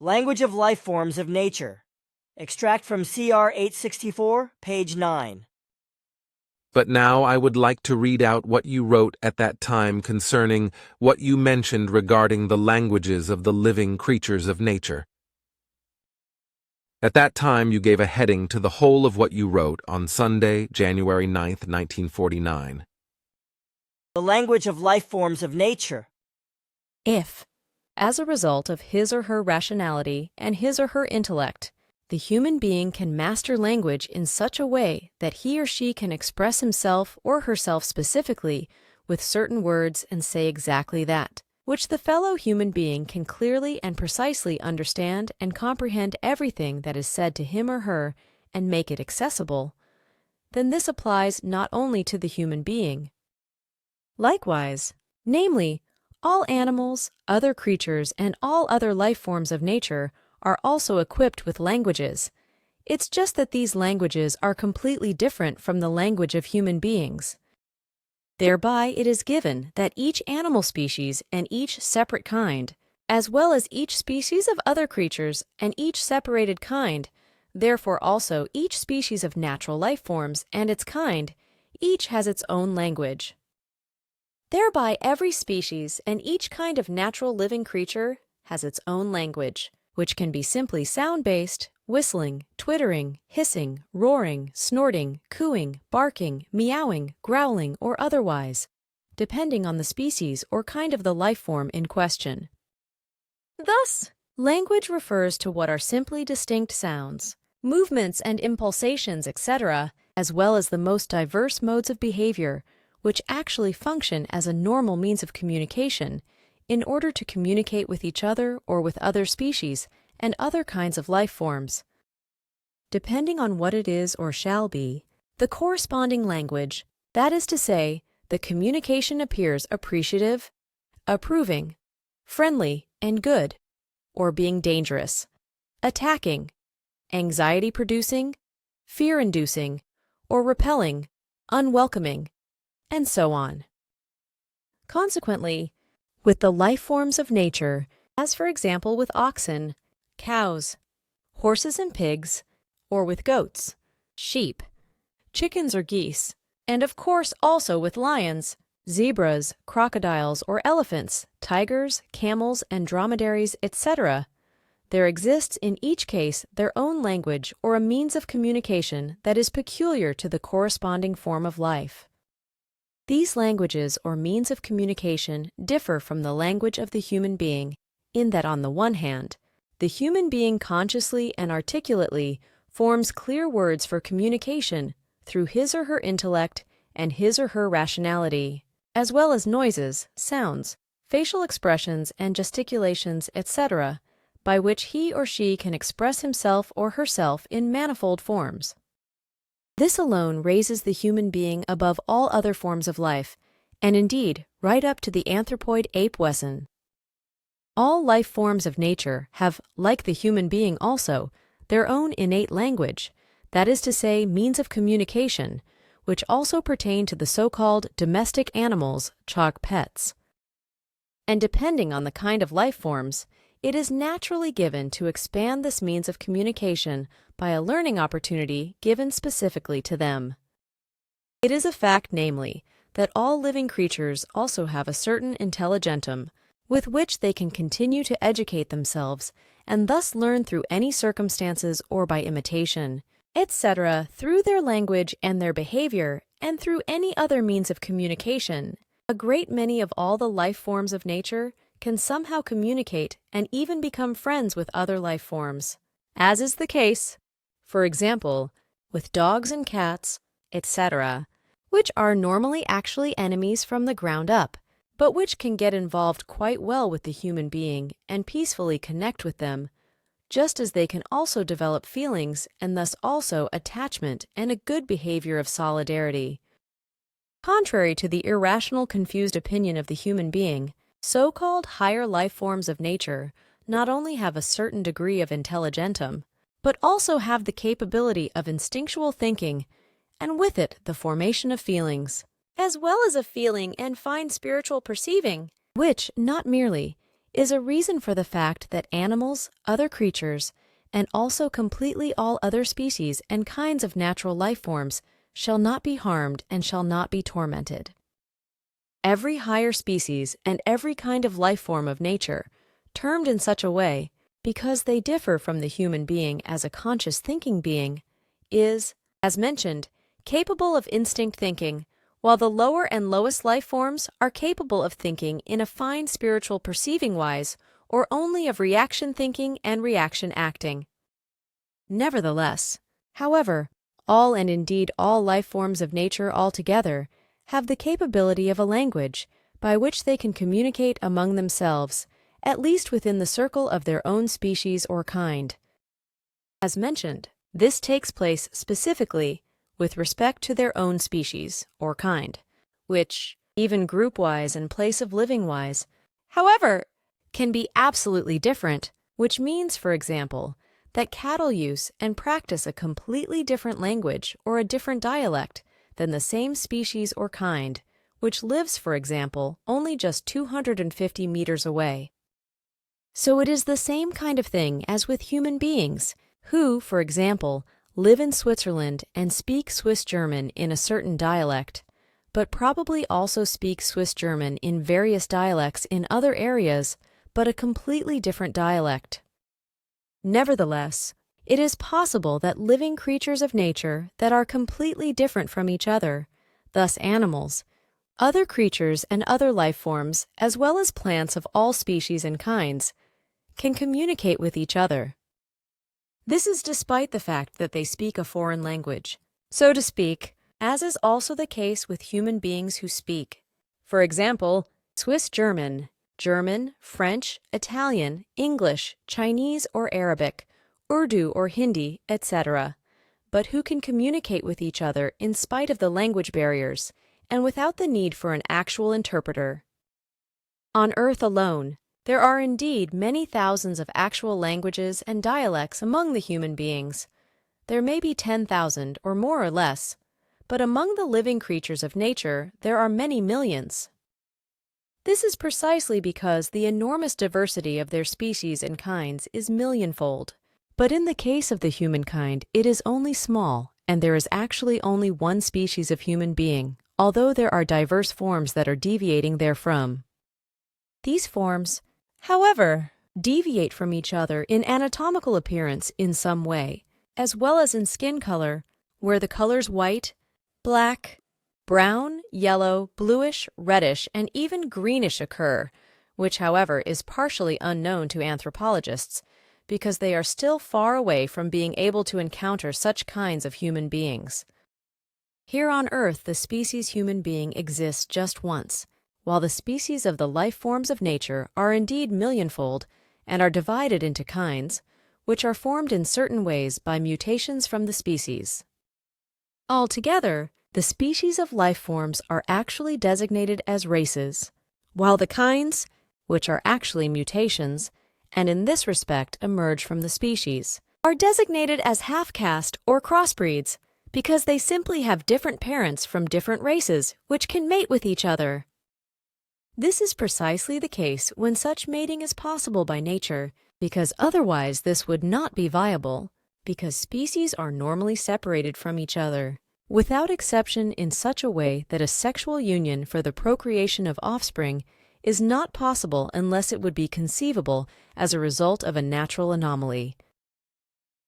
Language of Life Forms of Nature. Extract from CR 864, page 9. But now I would like to read out what you wrote at that time concerning what you mentioned regarding the languages of the living creatures of nature. At that time you gave a heading to the whole of what you wrote on Sunday, January 9th, 1949. The language of life forms of nature. If, as a result of his or her rationality and his or her intellect, the human being can master language in such a way that he or she can express himself or herself specifically with certain words and say exactly that, which the fellow human being can clearly and precisely understand and comprehend everything that is said to him or her and make it accessible, then this applies not only to the human being. Likewise, namely, all animals, other creatures, and all other life forms of nature are also equipped with languages. It's just that these languages are completely different from the language of human beings. Thereby it is given that each animal species and each separate kind, as well as each species of other creatures and each separated kind, therefore also each species of natural life forms and its kind, each has its own language. Thereby every species and each kind of natural living creature has its own language, which can be simply sound-based, whistling, twittering, hissing, roaring, snorting, cooing, barking, meowing, growling, or otherwise, depending on the species or kind of the life form in question. Thus, language refers to what are simply distinct sounds, movements and impulsations, etc., as well as the most diverse modes of behavior, which actually function as a normal means of communication in order to communicate with each other or with other species and other kinds of life forms. Depending on what it is or shall be, the corresponding language, that is to say, the communication appears appreciative, approving, friendly, and good, or being dangerous, attacking, anxiety-producing, fear-inducing, or repelling, unwelcoming, and so on. Consequently, with the life forms of nature, as for example with oxen, cows, horses and pigs, or with goats, sheep, chickens or geese, and of course also with lions, zebras, crocodiles or elephants, tigers, camels and dromedaries, etc., there exists in each case their own language or a means of communication that is peculiar to the corresponding form of life. These languages or means of communication differ from the language of the human being in that on the one hand, the human being consciously and articulately forms clear words for communication through his or her intellect and his or her rationality, as well as noises, sounds, facial expressions and gesticulations, etc., by which he or she can express himself or herself in manifold forms. This alone raises the human being above all other forms of life, and indeed right up to the anthropoid ape Wesen. All life forms of nature have, like the human being also, their own innate language, that is to say, means of communication, which also pertain to the so-called domestic animals, chalk pets. And depending on the kind of life forms, it is naturally given to expand this means of communication by a learning opportunity given specifically to them. It is a fact, namely, that all living creatures also have a certain intelligentum, with which they can continue to educate themselves, and thus learn through any circumstances or by imitation, etc., through their language and their behavior, and through any other means of communication. A great many of all the life forms of nature can somehow communicate and even become friends with other life forms, as is the case, for example, with dogs and cats, etc., which are normally actually enemies from the ground up, but which can get involved quite well with the human being and peacefully connect with them, just as they can also develop feelings and thus also attachment and a good behavior of solidarity. Contrary to the irrational, confused opinion of the human being, so-called higher life forms of nature not only have a certain degree of intelligentum, but also have the capability of instinctual thinking, and with it the formation of feelings, as well as of feeling and fine spiritual perceiving, which not merely, is a reason for the fact that animals, other creatures, and also completely all other species and kinds of natural life forms shall not be harmed and shall not be tormented. Every higher species and every kind of life form of nature, termed in such a way because they differ from the human being as a conscious thinking being, is, as mentioned, capable of instinct thinking, while the lower and lowest life forms are capable of thinking in a fine spiritual perceiving wise or only of reaction thinking and reaction acting. Nevertheless, however, all and indeed all life forms of nature altogether have the capability of a language by which they can communicate among themselves, at least within the circle of their own species or kind. As mentioned, this takes place specifically with respect to their own species or kind, which, even group-wise and place of living-wise, however, can be absolutely different, which means, for example, that cattle use and practice a completely different language or a different dialect than the same species or kind, which lives, for example, only just 250 meters away. So it is the same kind of thing as with human beings, who, for example, live in Switzerland and speak Swiss German in a certain dialect, but probably also speak Swiss German in various dialects in other areas, but a completely different dialect. Nevertheless, it is possible that living creatures of nature that are completely different from each other, thus animals, other creatures and other life forms, as well as plants of all species and kinds, can communicate with each other. This is despite the fact that they speak a foreign language, so to speak, as is also the case with human beings who speak, for example, Swiss German, German, French, Italian, English, Chinese or Arabic, Urdu or Hindi, etc., but who can communicate with each other in spite of the language barriers and without the need for an actual interpreter. On Earth alone, there are indeed many thousands of actual languages and dialects among the human beings. There may be 10,000 or more or less, but among the living creatures of nature there are many millions. This is precisely because the enormous diversity of their species and kinds is millionfold. But in the case of the humankind, it is only small, and there is actually only one species of human being, although there are diverse forms that are deviating therefrom. These forms, however, deviate from each other in anatomical appearance in some way, as well as in skin color, where the colors white, black, brown, yellow, bluish, reddish, and even greenish occur, which, however, is partially unknown to anthropologists, because they are still far away from being able to encounter such kinds of human beings. Here on Earth, the species human being exists just once, while the species of the life forms of nature are indeed millionfold and are divided into kinds, which are formed in certain ways by mutations from the species. Altogether, the species of life forms are actually designated as races, while the kinds, which are actually mutations, and in this respect emerge from the species, are designated as half-caste or crossbreeds because they simply have different parents from different races which can mate with each other. This is precisely the case when such mating is possible by nature, because otherwise this would not be viable, because species are normally separated from each other, without exception in such a way that a sexual union for the procreation of offspring is not possible unless it would be conceivable as a result of a natural anomaly,